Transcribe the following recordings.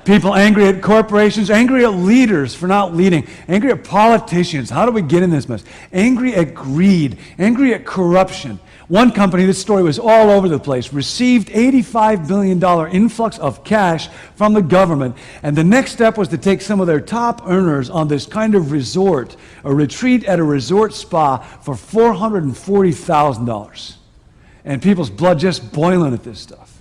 People angry at corporations, angry at leaders for not leading, angry at politicians. How do we get in this mess? Angry at greed, angry at corruption. One company, this story was all over the place, received $85 billion influx of cash from the government, and the next step was to take some of their top earners on this kind of resort, a retreat at a resort spa for $440,000. And people's blood just boiling at this stuff.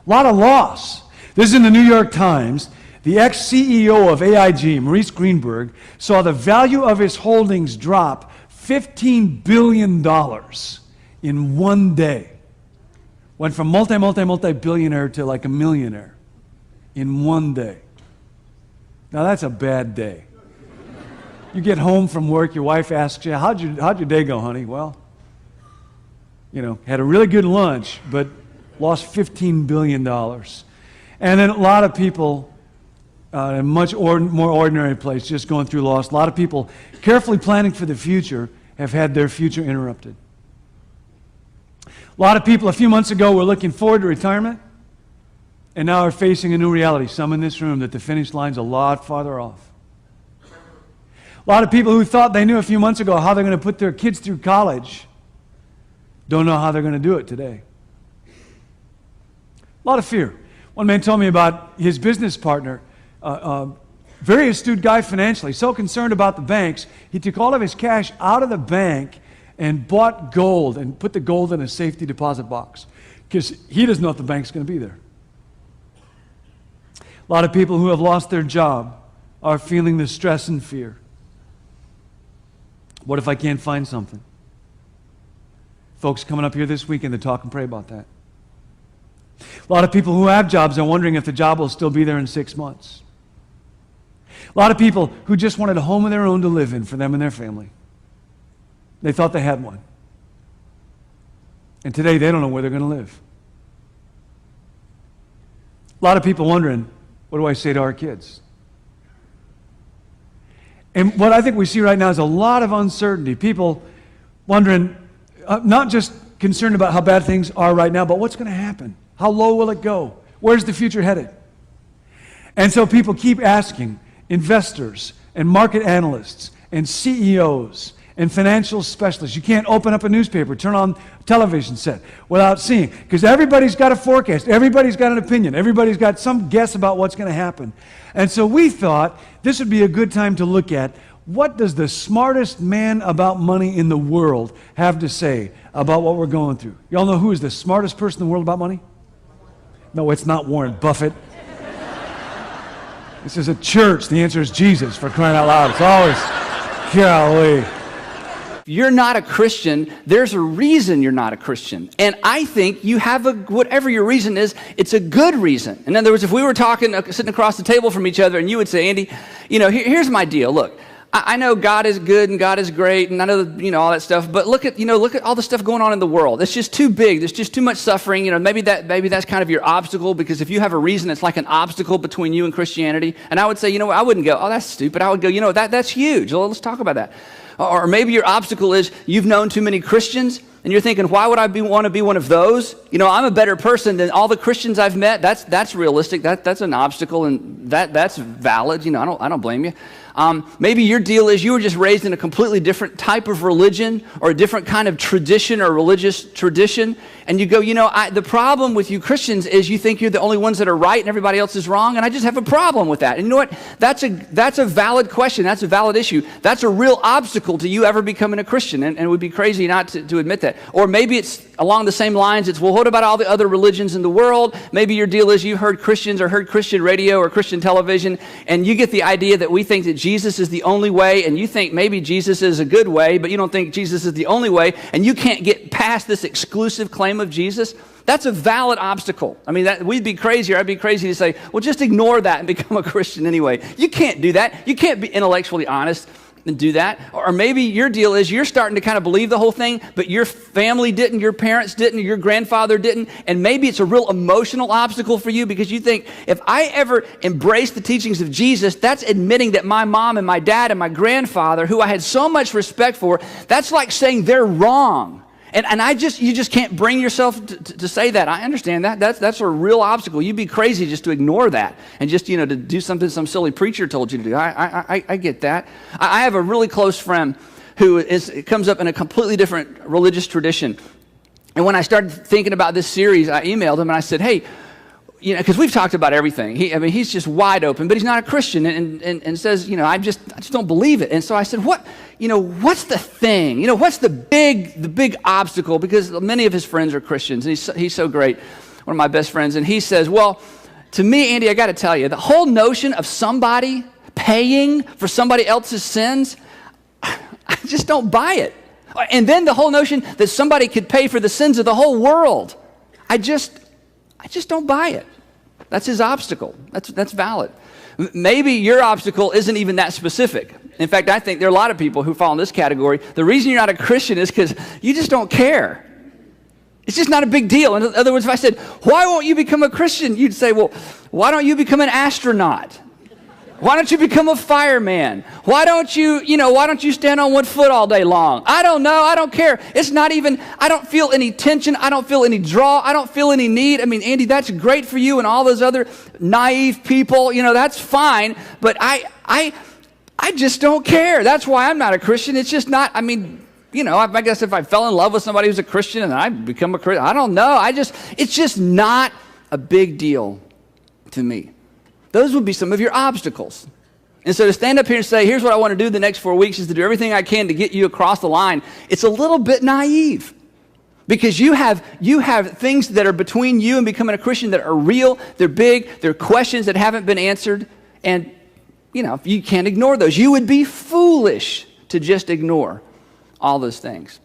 A lot of loss. This is in the New York Times. The ex-CEO of AIG, Maurice Greenberg, saw the value of his holdings drop $15 billion in one day. Went from multi-billionaire to like a millionaire in one day. Now that's a bad day. You get home from work, your wife asks you, how'd your day go, honey? Well, had a really good lunch, but lost $15 billion. And then a lot of people in a much more ordinary place, just going through loss. A lot of people carefully planning for the future have had their future interrupted. A lot of people a few months ago were looking forward to retirement and now are facing a new reality. Some in this room that the finish line's a lot farther off. A lot of people who thought they knew a few months ago how they're going to put their kids through college don't know how they're going to do it today. A lot of fear. One man told me about his business partner, very astute guy financially, so concerned about the banks, he took all of his cash out of the bank and bought gold and put the gold in a safety deposit box because he doesn't know if the bank's going to be there. A lot of people who have lost their job are feeling the stress and fear. What if I can't find something? Folks coming up here this weekend to talk and pray about that. A lot of people who have jobs are wondering if the job will still be there in 6 months. A lot of people who just wanted a home of their own to live in for them and their family. They thought they had one. And today they don't know where they're going to live. A lot of people wondering, what do I say to our kids? And what I think we see right now is a lot of uncertainty. People wondering, not just concerned about how bad things are right now, but what's going to happen? How low will it go? Where's the future headed? And so people keep asking investors and market analysts and CEOs and financial specialists. You can't open up a newspaper, turn on a television set without seeing, because everybody's got a forecast, everybody's got an opinion, everybody's got some guess about what's going to happen. And so we thought this would be a good time to look at what does the smartest man about money in the world have to say about what we're going through. Y'all know who is the smartest person in the world about money? No, it's not Warren Buffett. This is a church. The answer is Jesus, for crying out loud. It's always, golly. You're not a Christian, there's a reason you're not a Christian. And I think you have whatever your reason is, it's a good reason. In other words, if we were talking, sitting across the table from each other, and you would say, Andy, here's my deal. Look, I know God is good and God is great and I know, all that stuff, but look at all the stuff going on in the world. It's just too big. There's just too much suffering. Maybe that's kind of your obstacle, because if you have a reason, it's like an obstacle between you and Christianity. And I would say, I wouldn't go, oh, that's stupid. I would go, that's huge. Well, let's talk about that. Or maybe your obstacle is you've known too many Christians and you're thinking, why would I want to be one of those? I'm a better person than all the Christians I've met. That's realistic. That's an obstacle, and that's valid. I don't blame you. Maybe your deal is you were just raised in a completely different type of religion or a different kind of tradition or religious tradition, and you go, the problem with you Christians is you think you're the only ones that are right and everybody else is wrong, and I just have a problem with that. And you know what? That's a valid question. That's a valid issue. That's a real obstacle to you ever becoming a Christian, and it would be crazy not to admit that. Or maybe it's along the same lines. It's, well, what about all the other religions in the world? Maybe your deal is you heard Christians or heard Christian radio or Christian television, and you get the idea that we think that Jesus is the only way, and you think maybe Jesus is a good way, but you don't think Jesus is the only way, and you can't get past this exclusive claim of Jesus. That's a valid obstacle. I mean, we'd be crazy, or I'd be crazy to say, well, just ignore that and become a Christian anyway. You can't do that. You can't be intellectually honest and do that. Or maybe your deal is you're starting to kind of believe the whole thing, but your family didn't, your parents didn't, your grandfather didn't, and maybe it's a real emotional obstacle for you because you think, if I ever embrace the teachings of Jesus, that's admitting that my mom and my dad and my grandfather, who I had so much respect for, that's like saying they're wrong. And you just can't bring yourself to say that. I understand that. That's a real obstacle. You'd be crazy just to ignore that and just, to do something some silly preacher told you to do. I get that. I have a really close friend who comes up in a completely different religious tradition. And when I started thinking about this series, I emailed him and I said, hey, because we've talked about everything. He's just wide open, but he's not a Christian and says, I just don't believe it. And so I said, what's the thing? What's the big obstacle? Because many of his friends are Christians. And he's so great, one of my best friends. And he says, well, to me, Andy, I got to tell you, the whole notion of somebody paying for somebody else's sins, I just don't buy it. And then the whole notion that somebody could pay for the sins of the whole world, I just don't buy it. That's his obstacle. That's valid. Maybe your obstacle isn't even that specific. In fact, I think there are a lot of people who fall in this category. The reason you're not a Christian is because you just don't care. It's just not a big deal. In other words, if I said, why won't you become a Christian? You'd say, well, why don't you become an astronaut? Why don't you become a fireman? Why don't you stand on one foot all day long? I don't know. I don't care. It's not even, I don't feel any tension. I don't feel any draw. I don't feel any need. Andy, that's great for you and all those other naive people. That's fine. But I just don't care. That's why I'm not a Christian. It's just not, I guess if I fell in love with somebody who's a Christian and I become a Christian, I don't know. It's just not a big deal to me. Those would be some of your obstacles. And so to stand up here and say, here's what I want to do the next 4 weeks is to do everything I can to get you across the line, it's a little bit naive. Because you have things that are between you and becoming a Christian that are real, they're big, they're questions that haven't been answered, and you can't ignore those. You would be foolish to just ignore all those things.